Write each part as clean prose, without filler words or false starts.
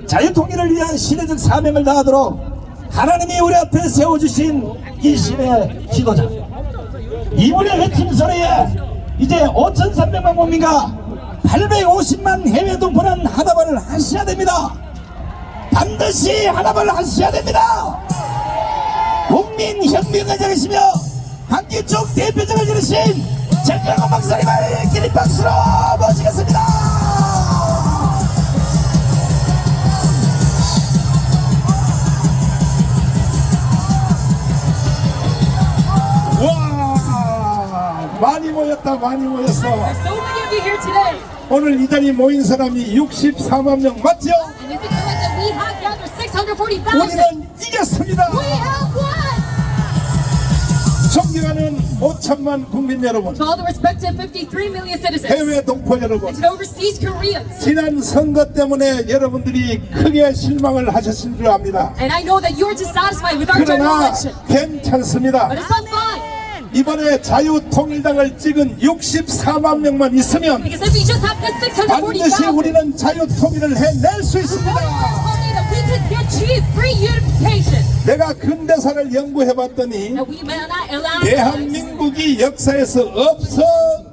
자유통일을 위한 시대적 사명을 다하도록 하나님이 우리 앞에 세워주신 이 시대의 지도자, 이분의 외침 소리에 이제 5,300만 국민과 850만 해외 동포는 하나만을 하셔야 됩니다. 반드시 하나만을 하셔야 됩니다. 국민혁명가장이시며 한기 쪽 대표적을 지르신 정명훈 박사님을 기립 박수로 모시겠습니다. 와, 많이 모였다, 많이 모였어. 오늘 이 자리에 모인 사람이 64만 명 맞죠? 우리는 이겼습니다. 존경하는 5천만 국민 여러분, To all the respected 53 million citizens 해외 동포 여러분, and to overseas Koreans. 지난 선거 때문에 여러분들이 크게 실망을 하셨을 줄 압니다. And I know that you are dissatisfied with our general 그러나 election. 괜찮습니다. But it's all fine. 이번에 자유통일당을 찍은 64만 명만 있으면 Because if we just have this 반드시 640,000, 우리는 자유통일을 해낼 수 있습니다. we could achieve free unification. 내가 근대사를 연구해봤더니 And we may not allow 대한민국이 역사에서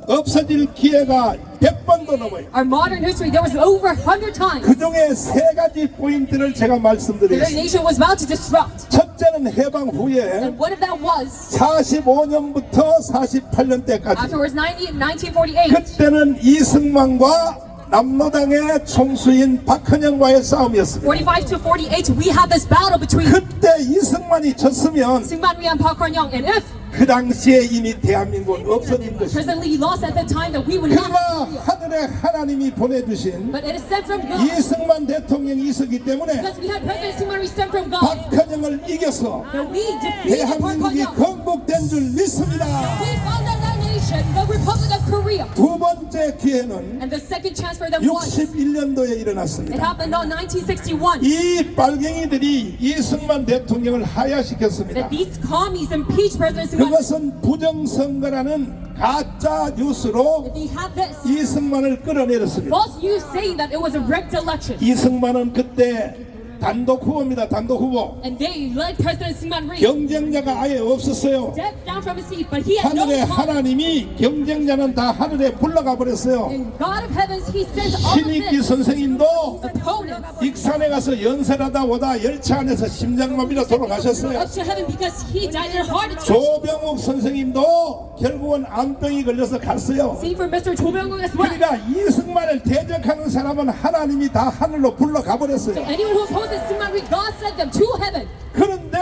없어질 기회가 100번도 넘어요. our modern history. There was over 100 times 그 중에 세 가지 포인트를 제가 the very 말씀드리겠습니다. nation was about to disrupt. 첫째는 해방 후에 And what if that was 45년부터 48년 때까지, afterwards 1948? 그때는 이승만과 남로당의 총수인 박헌영과의 싸움이었습니다. 45 to 48, we had this battle between 그때 이승만이 졌으면 Syngman Rhee and Park Kwon-young. And if 그 당시에 이미 대한민국은 없어진 것입니다. President Lee lost at that time, that we would not 그러나 have Korea. 하늘에 하나님이 보내주신 But it is sent from God. 이승만 대통령이 있었기 때문에 Because we had President Syngman Rhee sent from God. 박헌영을 이겨서 That we defeated Park 대한민국이 Kwon-young. 건국된 줄 믿습니다. We founded that nation, the Republic of Korea. 두 번째 기회는 And the second chance for them was, 61년도에 it 일어났습니다. happened on 1961. 이 빨갱이들이 이승만 대통령을 하야시켰습니다. That these commies impeached President Syngman Rhee. 그것은 부정선거라는 가짜 뉴스로 They had this 이승만을 끌어내렸습니다. false news saying that it was a rigged election. 이승만은 그때 단독 후보입니다. 단독 후보. And they let President Syngman Rhee 경쟁자가 아예 없었어요. step down from his seat, but he had no 하늘의 time. 하나님이 경쟁자는 다 하늘에 불러가 버렸어요. And God of heavens, he sent all of 신익기 this 선생님도 opponents 익산에 가서 연설하다 오다 열차 안에서 심장마비로 돌아가셨어요. up to heaven because he died in a heart attack. 조병욱 선생님도 결국은 암병이 걸려서 갔어요. Same for Mr. Cho Byung-wook as well. 그러니까 이승만을 대적하는 사람은 하나님이 다 하늘로 불러가 버렸어요. Anyone who opposes Syngman Rhee, God sent them to heaven. 그런데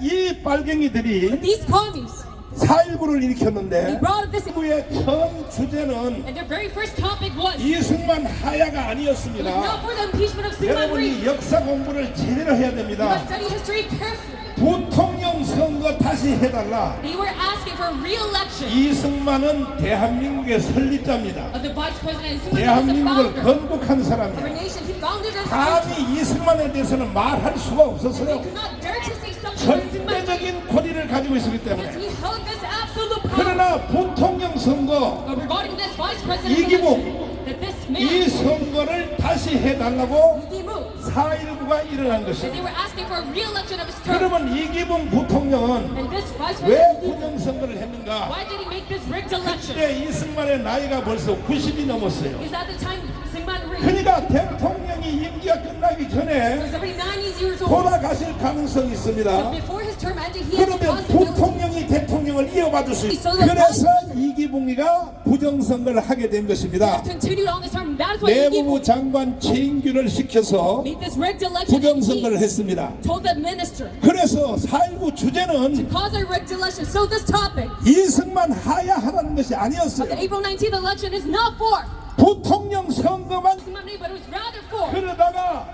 이 빨갱이들이 These commies, 4.19를 they 일으켰는데 brought up this, 그의 처음 주제는 and their very first topic was, 이승만 하야가 it was 아니었습니다. not for the impeachment of Syngman Rhee. 여러분이 역사 공부를 제대로 해야 You must 됩니다. study history carefully. 부통령 선거 다시 해달라. They were asking for re-election 이승만은 대한민국의 설립자입니다. of the vice president. Syngman Rhee was the 대한민국을 founder 건국한 of our 사람이에요. nation. He founded us. 감히 이승만에 대해서는 말할 수가 They 없었어요. could not dare to say something for Syngman Rhee 절대적인 권위를 가지고 있었기 because 때문에. he held this absolute power. 그러나 부통령 선거 But regarding this vice president 이기복, election, that this 이 man, 선거를 다시 해달라고 he moved. 4.19가 일어난 And 것입니다. they were asking for a re-election of his term. 그러면 이기복 부통령은 And this vice 왜 president, 부정선거를 했는가? why did he make this rigged election? 그때 이승만의 나이가 벌써 90이 넘었어요. Because at the time, Syngman Rhee 그러니까 대통령이 임기가 끝나기 전에 was already 90 years old. 돌아가실 가능성이 있습니다. Before his term ended, he had the 그러면 possibility. 부통령이 대통령을 이어받을 수 있어요. 그래서 이기붕이가 부정선거를 하게 된 것입니다. Continued on this term. That's why he 내무부 장관 최인규를 시켜서 made this rigged election. And 부정선거를 he 했습니다. told the minister 그래서 4.19 주제는 cause a rigged election. So this topic 이승만 하야하라는 것이 of 아니었어요. the April 19th election is not for 부통령 선거만. Syngman Rhee, but it was rather for 그러다가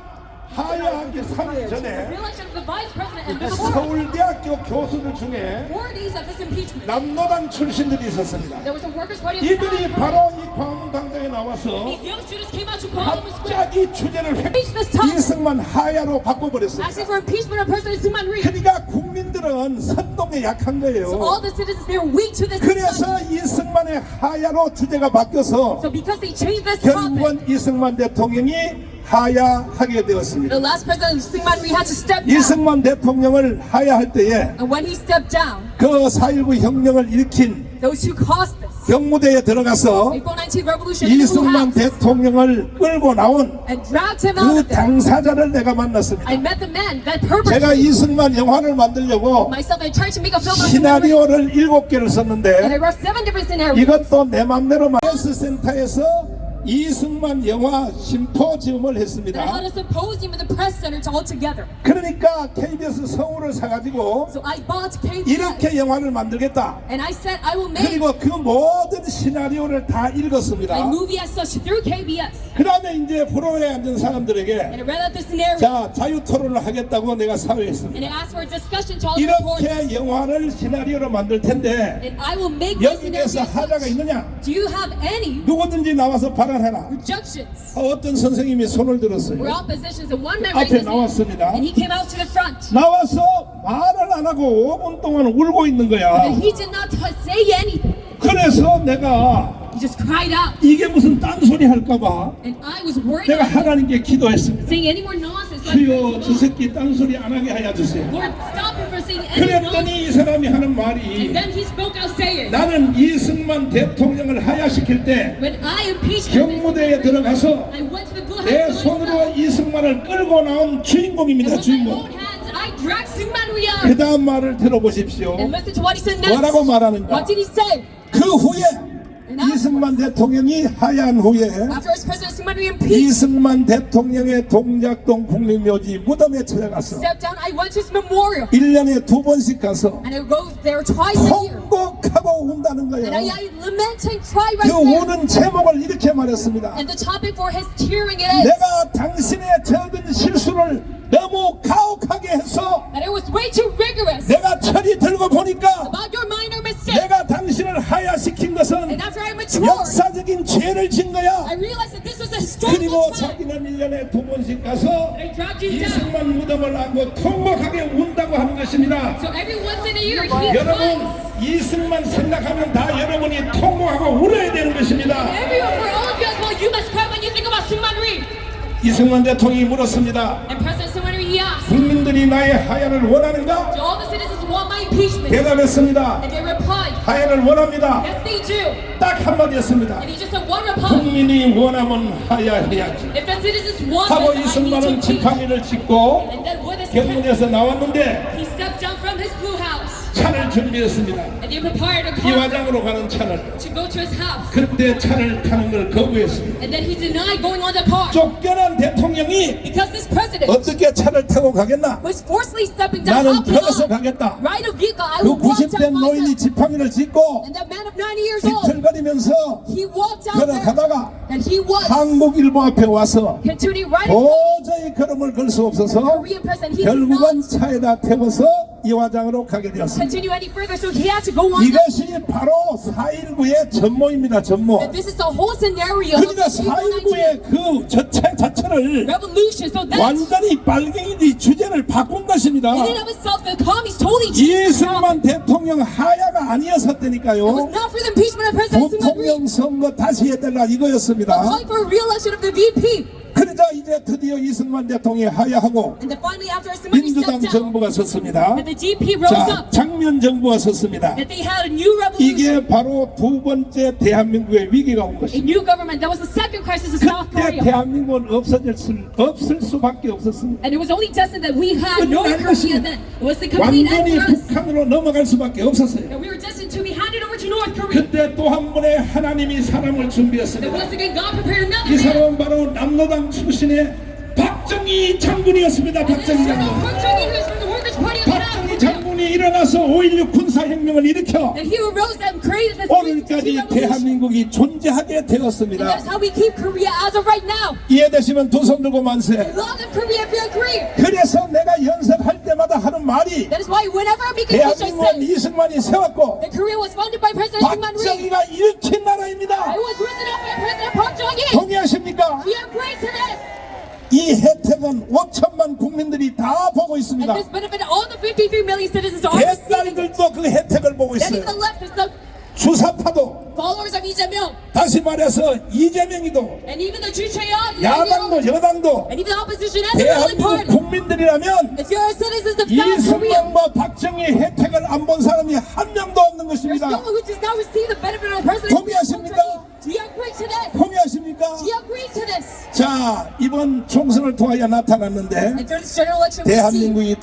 하야하기 3일 the 전에 re-election of the vice president. And before 서울대학교 교수들 중에 4 days of this impeachment, 남노당 출신들이 있었습니다. there was a workers' party of 이들이 South 바로 Korea. 이 광화문광장에 나와서 These young students came out to Parliament Square, 갑자기 주제를 Impeach this topic. 이승만 하야로 바꿔버렸습니다. asking for impeachment of President Syngman Rhee. 그러니까 국민들은 선동에 약한 So 거예요. all the citizens, they were weak to this. 그래서 이승만의 하야로 주제가 바뀌어서 So because they changed this topic, 결국은 이승만 대통령이 하야하게 되었습니다. The last president, Syngman Rhee, had to step down. 이승만 대통령을 하야할 때에 And when he stepped down, 그 4.19 혁명을 일으킨 those who caused this, 경무대에 들어가서 April 19th revolution in the Blue 이승만 House, 대통령을 끌고 나온 and dragged him out 그 of there. 당사자를 내가 만났습니다. I met the man that 제가 perpetrated 이승만 영화를 만들려고 myself and tried to make a film on Syngman Rhee. 시나리오를 7개를 And I 썼는데 wrote 7 different scenarios. 이것도 내 맘대로 마이스 센터에서 이승만 영화 심포지움을 And I 했습니다. held a symposium in the press center all together. 그러니까 KBS 성우를 사가지고 So I bought KBS. 이렇게 영화를 만들겠다. And I said I will make 그리고 그 모든 시나리오를 다 읽었습니다. my movie as such through KBS. 그 다음에 이제 프로에 앉은 And 사람들에게 I read out the scenario. 자 자유토론을 하겠다고 내가 And 사회했습니다. I asked for a discussion to all the reporters. 이렇게 영화를 시나리오로 만들 텐데 And I will make my scenario 여기에서 as 하자가 such. 있느냐? Do you have any 누구든지 나와서 발언해라. rejections 어떤 선생님이 손을 or 들었어요. oppositions? And one man raised 앞에 his hand. 나왔습니다. And he came out to the front. 나와서 말을 안 하고 5분 동안 울고 있는 거야. And he did not say anything. 그래서 내가 He just cried out. 이게 무슨 딴소리 할까봐 And I was worried 내가 about him 하나님께 기도했습니다. saying any more nonsense. So I 주여 prayed 저 to God, 새끼 딴소리 안 하게 하여 주세요. Lord, stop him from saying any nonsense. 그랬더니 이 사람이 하는 And 말이 then he spoke out saying, 나는 이승만 대통령을 하야시킬 때 when I impeached 경무대에 들어가서 I went to the Blue 내 House 손으로 myself. 이승만을 끌고 나온 And 주인공입니다. with my 주인공. own hands, I dragged Syngman Rhee out. 그 다음 말을 들어보십시오. And listen to what he said next. 뭐라고 말하는가? What did he say? 그 후에 이승만 대통령이 하야한 후에 After his president Syngman Rhee impeached, 이승만 대통령의 동작동 국립묘지 무덤에 찾아갔어. stepped down, I went to his memorial. 1년에 2번씩 가서 And I go there twice a year. 통곡하고 운다는 And I 거예요. lament and cry 그 right there. 우는 제목을 이렇게 말했습니다. And the topic for his tearing it is 내가 당신의 적은 실수를 너무 가혹하게 해서 that it was way too rigorous 내가 철이 들고 보니까 about your minor mistake. 내가 당신을 하야시킨 것은 And after I matured, 역사적인 죄를 진 거야. I realized that this was a 그리고 historical time. 자기는 1년에 2번씩 가서 I dragged you down. 이승만 무덤을 안고 통곡하게 운다고 하는 것입니다. So every once in a year, he 여러분 cries. 이승만 생각하면 다 여러분이 통곡하고 울어야 되는 것입니다. Everyone, for all of you as well, you must cry when you think about Syngman Rhee. 이승만 대통령이 물었습니다. And President Syngman Rhee, he asked, 국민들이 나의 하야를 원하는가? do all the citizens want my impeachment? 대답했습니다. And they replied, 하야를 원합니다. yes, they do. 딱 한마디였습니다. And he just said one reply. 국민이 원하면 하야해야지. If the citizens want 하고 this, I need to 이승만은 impeach. 지팡이를 짚고 And then with his 경문에서 나왔는데 he stepped down from his blue house. 차를 준비했습니다. And they prepared a car 이화장으로 가는 차를. to go to his house. 그때 차를 타는 걸 거부했습니다. And then he denied going on the car. 쫓겨난 대통령이 Because this president 어떻게 차를 타고 가겠나? was forcefully stepping down 나는 off the 걸어서 lawn. 가겠다. Ride a vehicle, I 그 will walk 90대 down 노인이 myself. 지팡이를 짚고 And that man of 90 years old, 비틀거리면서 he walked out there. 걸어가다가 And he was 한국일보 앞에 와서 continuing riding 도저히 걸음을 걸 수 없어서 Korean president. He could 결국은 not 차에다 태워서 이화장으로 가게 되었습니다. continue any further, so he had to go on. 이것이 바로 4.19의 전모입니다. 전모. And this is the whole scenario of 그러니까 the April 19th 4.19의 그 자체를 revolution. So that's 완전히 빨갱이들이 주제를 바꾼 것입니다. in and of itself, the commies totally changed the topic. 이승만 대통령 하야가 아니었을 It was 때니까요. not for the impeachment of President Syngman Rhee, 부통령 선거 다시 해달라 but 이거였습니다. calling for a re-election of the VP. 그러자 이제 드디어 이승만 대통령이 하야하고 And then finally, after Syngman Rhee 민주당 stepped down, 정부가 섰습니다. and the GP rose 자, up, 장면 정부가 섰습니다. that they had a new revolution, 이게 바로 두 번째 대한민국의 위기가 온 a 것입니다. new government. That was the second crisis of South 그때 Korea. 대한민국은 없을 수밖에 없었습니다. And it was only destined that we had no 끝난 Korea 것입니다. then. It was the complete end 완전히 for us. 북한으로 넘어갈 수밖에 없었어요. That we were destined to be handed over to North Korea. 그때 또 한 번의 하나님이 사람을 That 준비했습니다. once again, God prepared 이 another man. 사람은 바로 남로당 출신의 박정희 장군이었습니다. And this 박정희 General 장군. Park Chung-hee, who is from the Workers' Party of South 박정희 Korea, 장군이 일어나서 5.16 군사혁명을 일으켜 that he arose and created this 오늘까지 revolution. 대한민국이 존재하게 And that 되었습니다. is how we keep Korea as of right now. 이해되시면 두 손 들고 만세. Love of Korea, if you agree. 그래서 내가 연설할 때마다 하는 말이 That is why whenever I make a speech, I 대한민국은 say 이승만이 세웠고 that Korea was founded by President Syngman Rhee. 박정희가 일으킨 나라입니다. It was risen up by President Park Chung-hee. 동의하십니까? We agree to this. 이 혜택은 5천만 국민들이 다 보고 And 있습니다. this benefit, all the 53 million citizens are receiving. 옛날들도 그 혜택을 보고 That 있어요. is the leftists, the 주사파도 followers of Lee Jae-myung, 다시 말해서 이재명이도 and even the Ju Chae-yeon, 야당도 여당도 and even opposition and the ruling 대한민국 party. 국민들이라면 If you're citizens of South Korea, 이승만과 박정희 혜택을 안 본 사람이 한 명도 없는 there's 것입니다. no one who does not receive the benefit of the president. 동의하십니까? Do you agree to this? 동의하십니까? Do you agree to this? 자, 이번 총선을 통하여 나타났는데 And through this general election, we see 대한민국이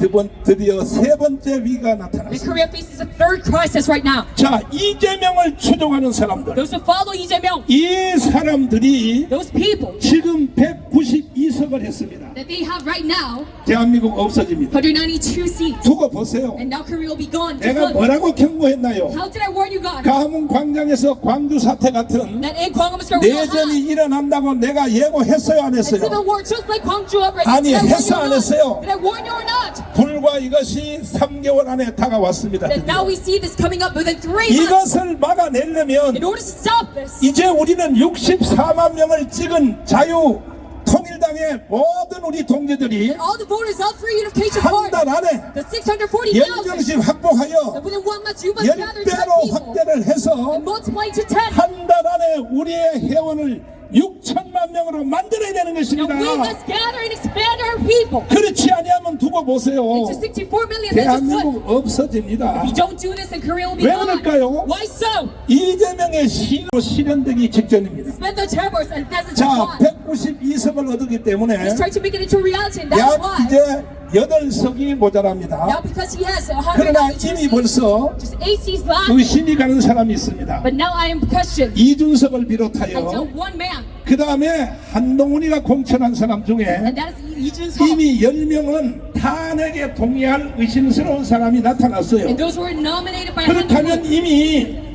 드디어 세 번째 위기가 that 나타났습니다. Korea faces a third crisis right now. 자, 이재명을 추종하는 사람들, Those who follow Lee Jae-myung, 이 사람들이 those people 지금 192석을 했습니다. that they have right now, 대한민국 없어집니다. 192 seats. 두고 보세요. And now Korea will be gone. Just 내가 look. 뭐라고 경고했나요? How did I warn you guys? 가문 광장에서 광주 사태 같은 That in Gwangwon Square we will 내전이 have 일어난다고 내가 예고했어요, 안 a civil 했어요? war just like Gwangju uprising. 아니, Did I warn 했어, you 안 or 했어요? not? Did I warn you or not? 불과 이것이 3개월 안에 다가왔습니다. That now we see this coming up within 3 months. 이것을 막아내려면 In order to stop this, 이제 우리는 64만 명을 찍은 자유 통일당의 모든 우리 동지들이 all the voters of Free Unification 한 Party, 달 안에 the 640,000, 연정식 확보하여 that within 1 month you must gather 10 10배로 people 확대를 해서 and multiply to 10. 한 달 안에 우리의 회원을 6천만 명으로 만들어야 되는 Now 것입니다. we must gather and expand our people 그렇지 아니하면 두고 보세요. into 64 million. Then just look. 대한민국 없어집니다. If you don't do this, then Korea will be 왜 gone. 그럴까요? Why so? 이재명의 시로 실현되기 직전입니다. Spend the terrors and that's 자, why. 192석을 얻었기 때문에 He's trying to make it into reality, and that's 약 why. 이제 8석이 모자랍니다. Now because he has 그러나 192 이미 seats, 벌써 just 8 seats left. 의심이 가는 사람이 있습니다. But now I am questioned. 이준석을 I 비롯하여 know one man, 그 다음에 한동훈이가 공천한 사람 중에 and that is Lee Jun-suk. 이미 10명은 탄핵에 동의할 의심스러운 사람이 나타났어요. And those who were nominated by 그렇다면 Han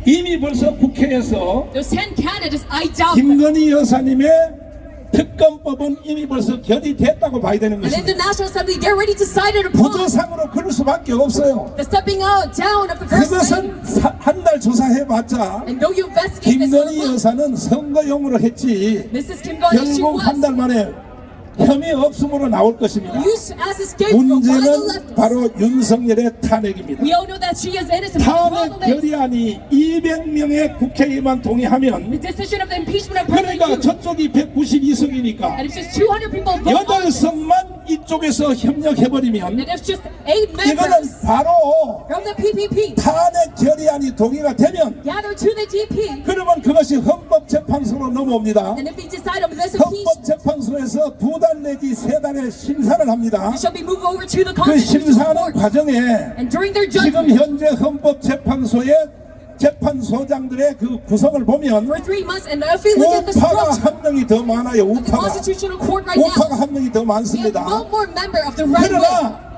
이미 벌써 국회에서 those 10 candidates, I doubt them. 김건희 여사님의 특검법은 이미 벌써 결의됐다고 봐야 되는 And in the 것입니다. National Assembly, they're already decided upon 부조상으로 그럴 수밖에 없어요. the stepping out down of the first lady. 그것은 한 달 조사해봤자 And though you investigate this, 김건희 여사는 선거용으로 했지 Mrs. Kim Go-hee, she 결국 한 달 was 만에 혐의 없음으로 나올 것입니다. used as a scapegoat by the 문제는 leftists. 바로 윤석열의 탄핵입니다. We all know that she is innocent. But the 탄핵 problem is 결의안이 200명의 국회의원 동의하면 the decision of the impeachment of President 그러니까 Yoon. 저쪽이 192석이니까 And if just 200 people vote on this, 8석만 이쪽에서 협력해버리면 and if just 8 이거는 members 바로 from the PPP 탄핵 결의안이 동의가 되면 gather to the GP, 그러면 그것이 헌법재판소로 넘어옵니다. and if they decide on this impeachment, 헌법재판소에서 2달 내지 3달의 심사를 합니다. it shall be moved over to the 그 Constitutional 심사하는 Court. 과정에 And during their 지금 judgment, 현재 헌법재판소의 재판소장들의 그 구성을 보면 for 3 months, and if we look at the 우파가 structure 한 명이 더 많아요. of the 우파가 Constitutional Court right now, 우파가 한 명이 더 we have 많습니다. one more member of the right wing. 그러나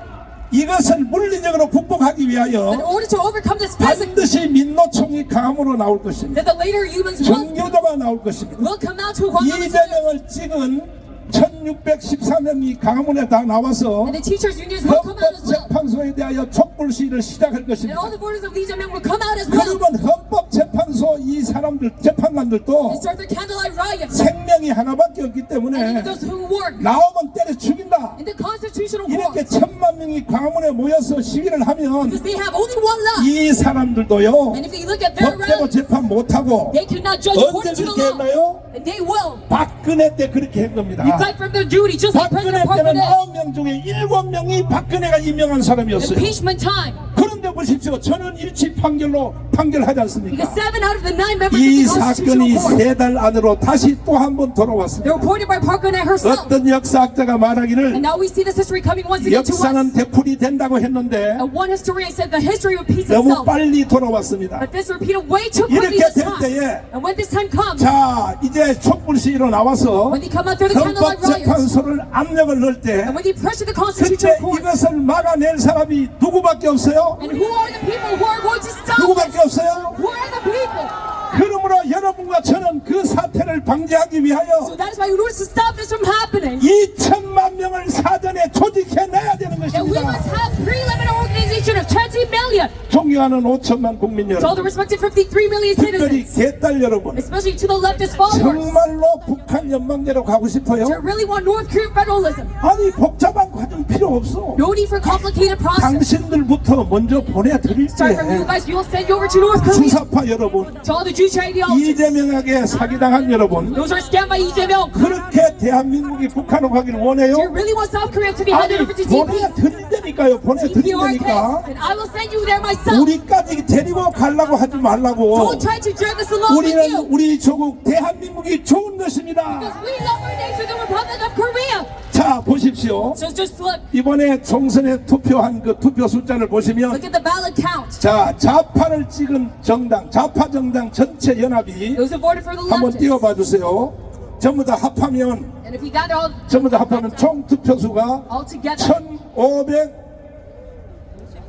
이것을 물리적으로 극복하기 In 위하여 order to overcome this present, 반드시 민노총이 강함으로 나올 것입니다. that the later humans will 정교조가 나올 것입니다. come out to Gwangwon Square. 이재명을 찍은 1614명이 강문에 다 나와서 And the teachers' unions will come out as well. 헌법재판소에 대하여 촛불 시위를 시작할 And 것입니다. all the voters of Lee Jae-myung will come out as well. 그러면 헌법재판소 이 사람들 재판관들도 And start their candlelight riot. 생명이 하나밖에 없기 And 때문에 even those who work 나오면 때려 죽인다. in the Constitutional 이렇게 Court, 1000만 명이 광화문에 모여서 시위를 하면 because they have only one left. 이 사람들도요 And if they look at their 법대로 route, 재판 못하고 they cannot judge 언제 according to the 그렇게 law. 했나요? And they will 박근혜 때 그렇게 한 겁니다. neglect from their duty, just like 박근혜 President Park 때는 Geun-hye. 9명 중에 7명이 박근혜가 임명한 사람이었어요. Impeachment time. 그런데 보십시오. 저는 일치 판결로 판결하지 않습니까? Because 7 out of the 9 members of 이 the Constitutional 사건이 Court, 3달 안으로 다시 또 한 번 they're 돌아왔습니다. reported by Park Geun-hye herself. 어떤 역사학자가 말하기를 And now we see this history coming once again to us. 역사는 되풀이 된다고 했는데 And one historian said the history repeats 너무 itself. 빨리 돌아왔습니다. But this repeated way too quickly 이렇게 this 될 time. 때에 And when this time comes, 자 이제 촛불 시위로 나와서 when they come out through the candlelight riots, 헌법재판소를 압력을 넣을 때 and when they pressure the 그때 Constitutional Court, 이것을 막아낼 사람이 누구밖에 없어요? and who are the people who are going to stop 누구밖에 this? 없어요? Who are the people? 그러므로 여러분과 저는 그 사태를 방지하기 So 위하여 that is why in order to stop this from happening, 2천만 명을 사전에 조직해내야 되는 that we 것입니다. must have pre-limited organization of 20 million. 존경하는 5천만 국민 To all the 여러분, respected 53 million 특별히 citizens, 개딸 여러분, especially to the leftist followers, 정말로 북한 연방제로 가고 싶어요? that really want North Korean federalism. 아니 복잡한 과정 필요 필요 없어. No need for complicated process. 당신들부터 먼저 보내드릴게. Start from you guys. We will send you over to North Korea. 주사파 여러분, To all the Jewish ideologists. 이재명에게 사기당한 여러분, Those who are scammed by Lee Jae-myung. 그렇게 대한민국이 북한으로 가기를 원해요? Do you really want South Korea to be 아니, handed over to DP? 보내드린다니까요. 보내드린다니까. And I will send you there myself. 우리까지 데리고 가려고 하지 말라고. Don't try to drag us along with 우리는 you. 우리 조국 대한민국이 좋은 것입니다. Because we love our nation, the Republic of Korea. 자, 보십시오. So just look. 이번에 총선에 투표한 그 투표 숫자를 보시면, Look at the ballot count. 자, 좌파를 찍은 정당, 좌파 정당 전체 연합이 Those who voted for the 한번 leftists. 띄워봐 주세요. 전부 다 합하면, And if you gather all 전부 다 합하면 총 투표수가 all together,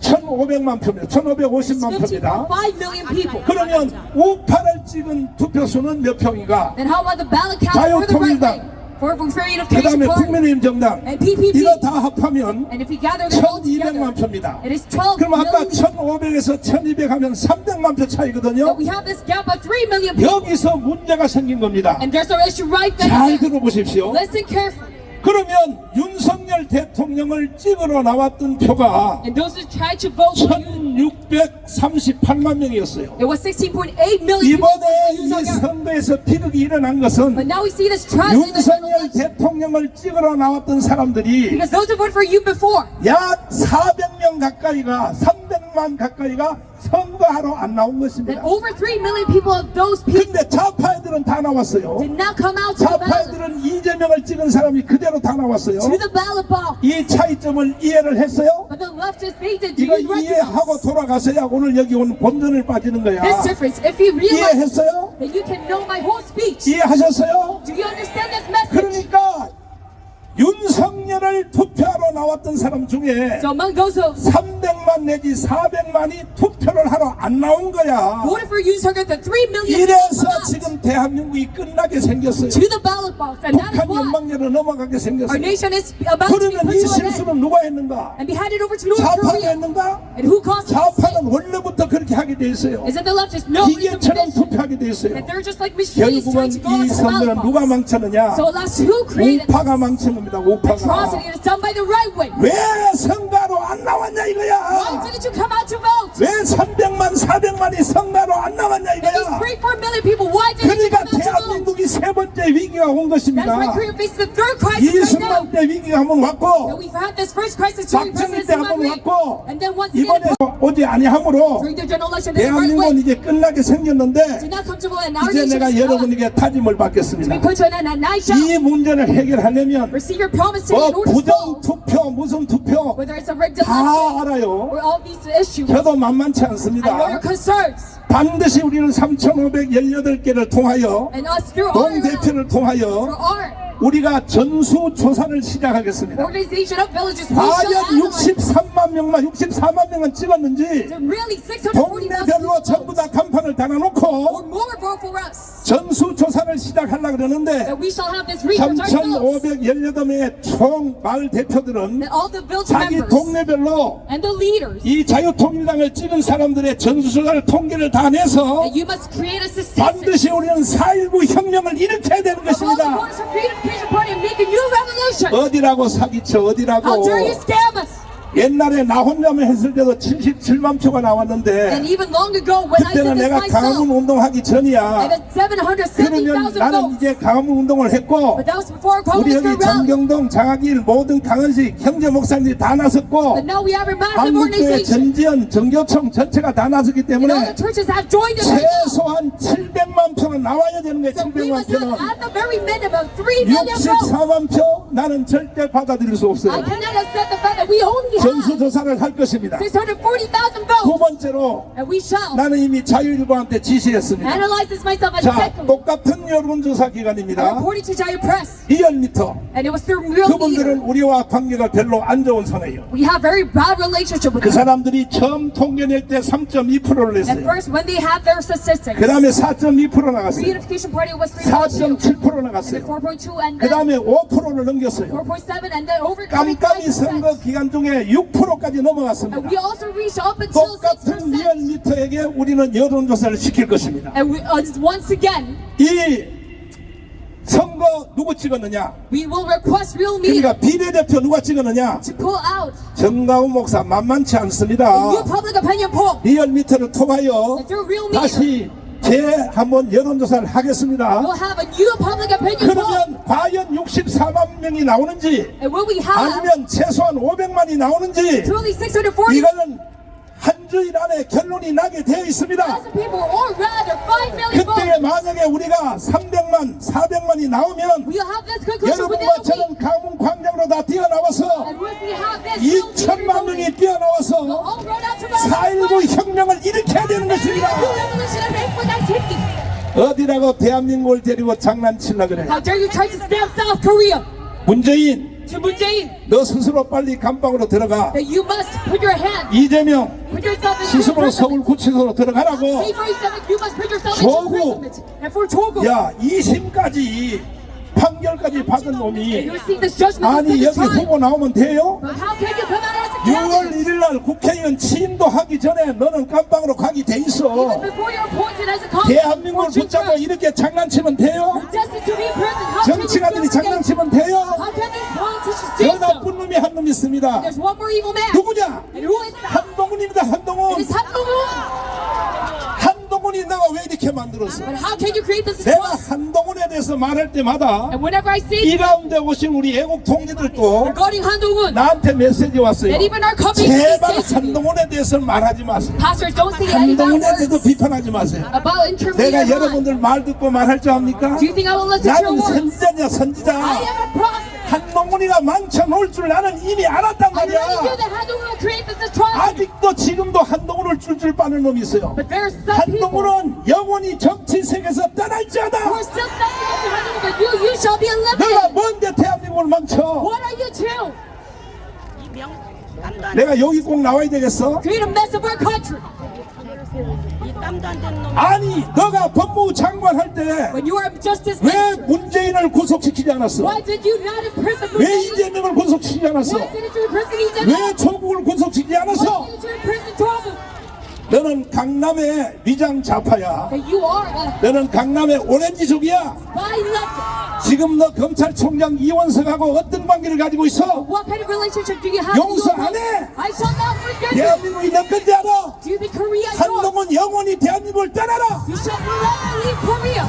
1,500만 표입니다. 1,550만 표입니다. 15.5 million people. 그러면 우파를 찍은 투표수는 몇 표인가? Then how about the ballot count for the right 자유통일당. wing? For Freedom 그 다음에 Party. 국민의힘 정당, And PPP. 이거 다 합하면 And if you gather them all 1,200만 together, 표입니다. it is 12 그럼 아까 million. 1,500에서 1,200 하면 300만 표 차이거든요. But we have this gap of 3 million people. 여기서 문제가 생긴 겁니다. And there's our issue right 잘 there. 들어보십시오. Listen carefully. 그러면 윤석열 대통령을 찍으러 나왔던 표가 And those who tried to vote for you, 1,638만 명이었어요. it was 16.8 million people 이번에 for 이 Yoon 선거에서 비극이 일어난 것은 But now we see this tragedy in the 윤석열 election. 대통령을 찍으러 나왔던 사람들이 Because those who voted for you before, 약 400명 가까이가, 300만 가까이가 선거하러 안 나온 that 것입니다. over 3 million people of those people 근데 좌파애들은 다 나왔어요. did not come out to the ballot, 좌파애들은 이재명을 찍은 사람이 그대로 다 나왔어요. to the ballot box. 이 차이점을 이해를 했어요? But the leftists, they did. Do 이거 you 이해하고 recognize 돌아가서야 오늘 여기 온 본전을 빠지는 거야. this difference? If you realize 이해했어요? that you can know my whole speech, 이해하셨어요? do you understand this message? 그러니까 윤석열을 투표하러 나왔던 사람 중에 So among those who 300만 내지 400만이 투표를 하러 안 나온 거야. voted for you, the 3 million 이래서 people 지금 대한민국이 끝나게 생겼어요. to the ballot box, and that is 북한 why 연방제로 넘어가게 our 생겼어요. nation is about to be 그러면 put 이 to an end 실수는 누가 했는가? and be handed over to North 좌파가 Korea. 했는가? And who caused this? 좌파는 원래부터 그렇게 하게 돼 있어요. Is it the leftists? No, it's the 기계처럼 permission. 투표하게 돼 있어요. That they're just like machines 결국은 trying to go 이 into the ballot 선거는 누가 box. 망쳤느냐? So alas, who created this 우파가 망친 겁니다. 우파가. atrocity? It is done by the right wing. 왜 선거로 안 나왔냐 Why 이거야? didn't you come out to vote? 왜 300만 400만이 선거로 안 나왔냐 And these 이거야? 3-4 million people, why didn't you 그러니까 come out to vote? 대한민국이 세 번째 위기가 온 That is why 것입니다. Korea faces the third crisis right now. 이승만 때 위기가 한번 That 왔고 we've had this first crisis during 박정희 President 때 한번 Sima 왔고 and then once 이번에 again 오지 아니하므로 during the general election, the right 대한민국은 wing 이제 끝나게 생겼는데 did not come to vote, and our 이제 nation 내가 is 여러분에게 타짐을 we 받겠습니다. put to an end, and I shall 이 문제를 해결하려면 receive your promise today 뭐 in order to 부정 solve, 투표 무슨 투표 whether it's a rigged election 다 알아요. or all these issues. 저도 만만치 I know 않습니다. your concerns, 반드시 우리는 3,518개를 통하여 and us through 동 our 대표를 통하여 our 우리가 전수조사를 시작하겠습니다. organization of villages, we shall 과연 analyze 63만 명만 64만 명은 찍었는지 really 640,000 동네별로 전부 다 간판을 or 달아놓고 more vote for us. 전수조사를 시작하려고 그러는데 That we shall have this research ourselves. 3,518명의 총 마을 대표들은 That all the village 자기 members 동네별로 and the leaders, 이 자유통일당을 찍은 사람들의 전수조사를 통계를 다 내서 that you must create a statistic 반드시 우리는 4.19 혁명을 일으켜야 되는 of all the 것입니다. voters of Freedom Party and make a new revolution. 어디라고 사기쳐 How 어디라고. dare you scam us? 옛날에 나 혼자만 했을 때도 77만 표가 And 나왔는데 even long ago when I 그때는 did this 내가 강화문 myself, 운동하기 I 전이야. had 그러면 770,000 나는 votes. 이제 강화문 운동을 했고 But that was before 우리 Congress 여기 got rallied. 장경동, 장학일, 모든 강원식 형제 목사님들이 다 나섰고 But now we have a massive 한국교회 organization. 전지현, 정교총 전체가 다 나섰기 And all 때문에 the churches have joined us right now. 최소한 700만 표는 나와야 되는 거예요. So we 700만 must have 표는. at the very minimum 3 million votes. 64만 표 나는 절대 받아들일 수 I 없어요. cannot accept the fact that we only have 전수조사를 할 것입니다. 640,000 두 votes. 번째로 And we shall 나는 이미 자유일보한테 지시했습니다. analyze this myself. And 자, secondly, 똑같은 여론조사 I 기관입니다. reported to Jayu Press. 리얼미터. And it was through real 그분들은 media. 우리와 관계가 별로 안 좋은 선이에요. We have very bad relationship with 그 them. 사람들이 처음 통계 낼 때 3.2%를 At 냈어요. first, when they had their statistics, 그 다음에 4.2% 나갔어요. Reunification Party was 3.2, 4.7% and then 나갔어요. 4.2, and 그 then 다음에 5%를 넘겼어요. 4.7, and then overcoming 깜깜이 선거 5%. 기간 중에 6%까지 And 넘어갔습니다. we also reached up until 똑같은 6%. 리얼미터에게 우리는 여론조사를 시킬 것입니다. And we, once again, 이 선거 누구 찍었느냐? We will request real media 그러니까 비례대표 누가 찍었느냐? to pull out 정가훈 목사 만만치 않습니다. a new public opinion poll. 리얼미터를 통하여 And through real media, 다시 한번 여론조사를 하겠습니다. we'll have a new public opinion poll. 그러면 과연 64만 명이 나오는지 And will we have 아니면 최소한 500만이 나오는지 truly 640,000 이거는 한 주일 안에 결론이 나게 되어 있습니다. people, or rather 5 million 그때 voters? 만약에 우리가 300만, 400만이 나오면 We'll have this conclusion within 여러분과 a week. 저는 강원 광장으로 다 뛰어나와서 And once we have this, we'll 2천만 명이 we'll 뛰어나와서 all run out to battle. 4.19 혁명을 일으켜야 되는 것입니다. Revolution and make for that activity. 어디라고 대한민국을 데리고 장난치려 그래. How dare you try to stamp South Korea? 문재인, To Moon Jae-in, 너 스스로 빨리 감방으로 들어가. that you must put your hand, 이재명, put yourself in 스스로 imprisonment. 서울 구치소로 들어가라고. See for yourself, you must put yourself in 조국. imprisonment. And for Chogo, 야, 2심까지 판결까지 받은 놈이 you receive this judgment the 아니 여기 second time. 후보 나오면 돼요? But how can you come out as a 6월 candidate? 1일 날 국회의원 취임도 하기 전에 너는 감방으로 가기 돼 있어. Even before you're appointed as a candidate 대한민국을 for 붙잡고 Trump, 이렇게 장난치면 돼요? you're destined to be in prison. How can you 정치가들이 still 장난치면 돼요? How can these politicians 저 do so? 나쁜 놈이 한 놈 있습니다. There's one more evil man. 누구냐? And who is that? 한동훈입니다. It 한동훈. is 한동훈. 한동훈이 내가 왜 이렇게 만들었어? But how can you create this 내가 trust? 한동훈에 대해서 말할 때마다 And whenever I see 이 가운데 오신 우리 애국 통지들도 regarding 한동훈, 나한테 메시지 왔어요. that even our company 제발 say to me, 한동훈에 대해서 말하지 마세요. pastors don't say any bad 한동훈에 대해서 words 비판하지 마세요. about intermediate 내가 line. 여러분들 말 듣고 말할 줄 압니까? Do you think I will listen to your 나는 words? 선지자냐 I 선지자. am a prophet. 한동훈이가 망쳐놓을 줄 나는 이미 알았단 I already knew 말이야. that 한동훈 will create this atrocity. 아직도 지금도 한동훈을 줄줄 빠는 놈이 있어요. But there are some people who 한동훈은 영원히 정치 세계에서 떠날지어다. are still sensitive to 한동훈, but you shall be 너가 eliminated. 뭔데 대한민국을 망쳐? What are you to? 내가 여기 꼭 나와야 되겠어? Create a mess of our country. 아니 너가 법무부 장관 할 때 왜 When you are justice minister, 문재인을 구속시키지 않았어? why did you not imprison 왜 Moon 이재명을 구속시키지 않았어? Why didn't you imprison Lee 왜 조국을 구속시키지 않았어? Why didn't you imprison Chogo? 너는 강남의 위장 좌파야. That you are a 너는 강남의 오렌지족이야. spy elected. 지금 너 검찰총장 이원석하고 어떤 관계를 가지고 있어? What kind of relationship do you have? 용서 with your 안 해. I shall not forget you. 대한민국이 너 건지 알아? Do you think Korea is yours? 한동훈 영원히 대한민국을 떠나라. You shall never leave Korea.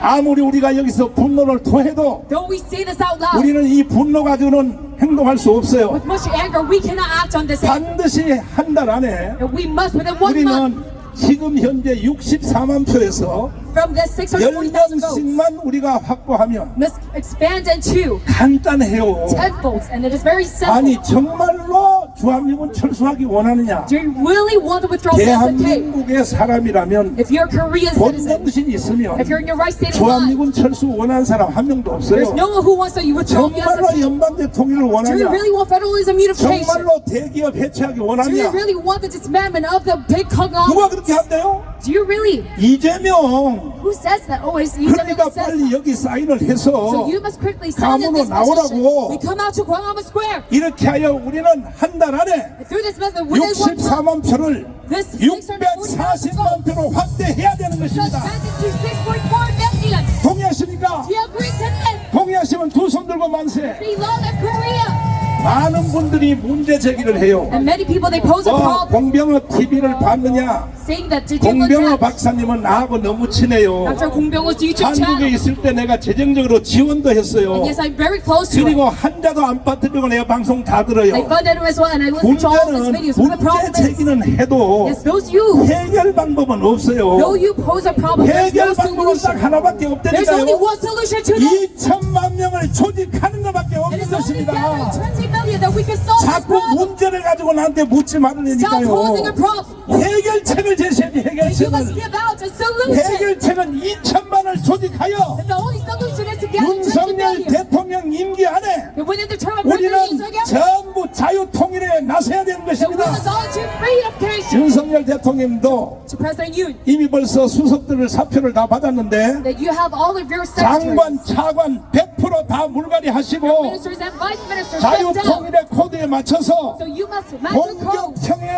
아무리 우리가 여기서 분노를 토해도 Though we say this out loud, 우리는 이 분노 가지고는 행동할 수 없어요. with much anger, we cannot act on this anger. 반드시 한 달 안에 And we must, within 1 month, 우리는 지금 현재 64만 표에서 from the 640,000 votes, 10명씩만 우리가 확보하면 must expand into 간단해요. 10 votes. And it is very simple. 아니 정말로 주한미군 철수하기 원하느냐? Do you really want to withdraw from the tape? 대한민국의 사람이라면 If you're a Korean citizen, 본정신이 있으면 if you're in your right state of mind, 주한미군 철수 원하는 사람 한 명도 there's 없어요. no one who wants to withdraw the 정말로 SFP. 연방제 통일을 Do you 원하냐? really want federalism unification? 정말로 대기업 해체하기 Do you 원하냐? really want the dismantlement of the big 누가 conglomerates? 그렇게 한대요? Do you really? 이재명. Who says that? Oh, it's 그러니까 says 빨리 that. 여기 사인을 So 해서 you must quickly sign in 감으로 this petition. 나오라고. We come out to Gwanghwamun Square. 이렇게 하여 우리는 한 달 안에 And through this method, within 1 month, 64만 표를 this 640,000 640만 표로 확대해야 되는 just 것입니다. expanded to 6.4 million. 동의하십니까? Do you agree to that? 동의하시면 두 손 들고 만세. We love that Korea. 많은 분들이 문제 제기를 해요. And many people, they pose a problem, 공병호 TV를 봤느냐? saying that did you look 공병호 at 박사님은 나하고 너무 친해요. Dr. Kong Byung-ho's YouTube 한국에 channel? 있을 때 내가 재정적으로 지원도 했어요. And yes, I'm very close to it. 그리고 한자도 안 빠뜨리고 내가 방송 다 들어요. I funded him as well, and I listened to all of his 문제는 videos. But the problem 문제 is, 제기는 해도 yes, those you, 해결 방법은 없어요. though you pose a problem, there's no 해결 방법은 딱 solution. 하나밖에 There's only 없다니까요. one solution to this. 2천만 명을 조직하는 것밖에 And 없는 it's only 것입니다. gathering 20 million that we can solve this 자꾸 problem. 문제를 가지고 나한테 묻지 Stop posing a 말으니까요. problem. 해결책을 제시해야지. And you must 해결책을. give out a solution. 해결책은 2천만을 조직하여 And the only solution is to gather 20 윤석열 million. 대통령 임기 안에 And within the term of President 우리는 Yoon Suk-yeol, 전부 자유통일에 나서야 되는 that we 것입니다. must all achieve freedom. 윤석열 대통령도 To President Yoon, 이미 벌써 수석들을 사표를 다 받았는데 that you have all of your secretaries, 장관, 차관 100% 다 물갈이 하시고 ministers and vice ministers stepped down. 자유통일의 코드에 맞춰서 So you must match the code. 공격형의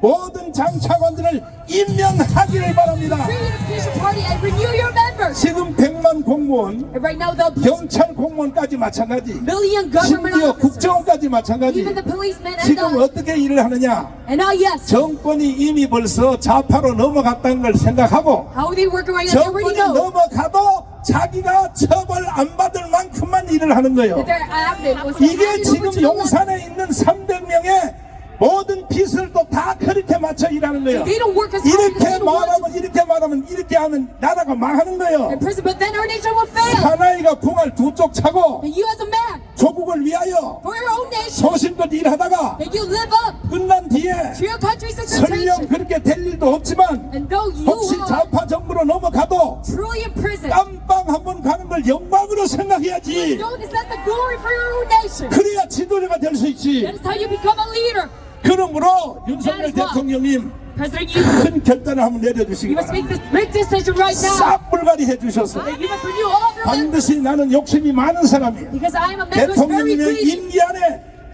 모든 장차관들을 임명하기를 바랍니다. Reunification Party and renew your members. 지금 100만 공무원, And right now the 경찰 공무원까지 마찬가지, million government 심지어 officers, 국정원까지 마찬가지. even the policemen and 지금 the 어떻게 일을 하느냐? and yes, 정권이 이미 벌써 좌파로 넘어갔다는 걸 생각하고 how are they working right now? They already 정권이 know 넘어가도 자기가 처벌 안 받을 만큼만 일을 하는 거예요. that their admin was 이게 handed over 지금 to the left. 용산에 있는 300명의 모든 빚을 또 다 그렇게 맞춰 일하는 거예요. They don't work as hard as 이렇게 they want 말하면 이렇게 말하면 이렇게 하면 나라가 망하는 거예요. in prison, but then our nation will fail. 사나이가 궁을 두 쪽 차고 And you as a man, 조국을 위하여 for your own nation, 소신껏 일하다가 that you live up 끝난 뒤에 to your country's 설령 expectation. 그렇게 될 일도 없지만 And though you 혹시 are 좌파 정부로 넘어가도 truly in prison, 깜빵 한 번 가는 걸 영광으로 생각해야지. know this as the glory for your own nation. 그래야 지도자가 될 수 있지. That is how you become a leader. 그러므로 윤석열 That is why. 대통령님 President, you 큰 결단을 한번 내려주시기 must make 바랍니다. this big decision right now. 싹 불가리 해주셔서 That you must renew all of your members. 반드시 나는 욕심이 많은 사람이에요. Because I am a man who is very 대통령님의 greedy. 임기 안에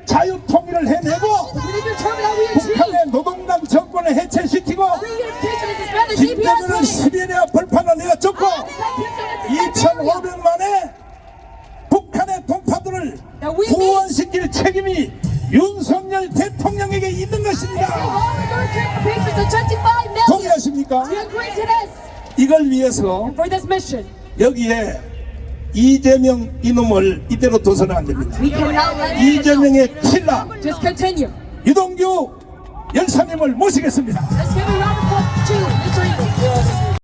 자유통일을 해내고 Within your term that we achieve. 북한의 노동당 정권을 해체시키고 Reunification is disbanded. GPR 김대중은 plan. 시베리아 벌판을 내어쫓고 2005년만에 북한의 동파들을 구원시킬 책임이 윤석열 대통령에게 있는 것입니다. 동의하십니까? Do you agree to this? 이걸 위해서 For this mission, 여기에 이재명 이놈을 이대로 둬서는 안 됩니다. we cannot let it go. 이재명의 킬러 Just continue. 유동규 열사님을 모시겠습니다. Let's give a round of applause to Mr. Eagle.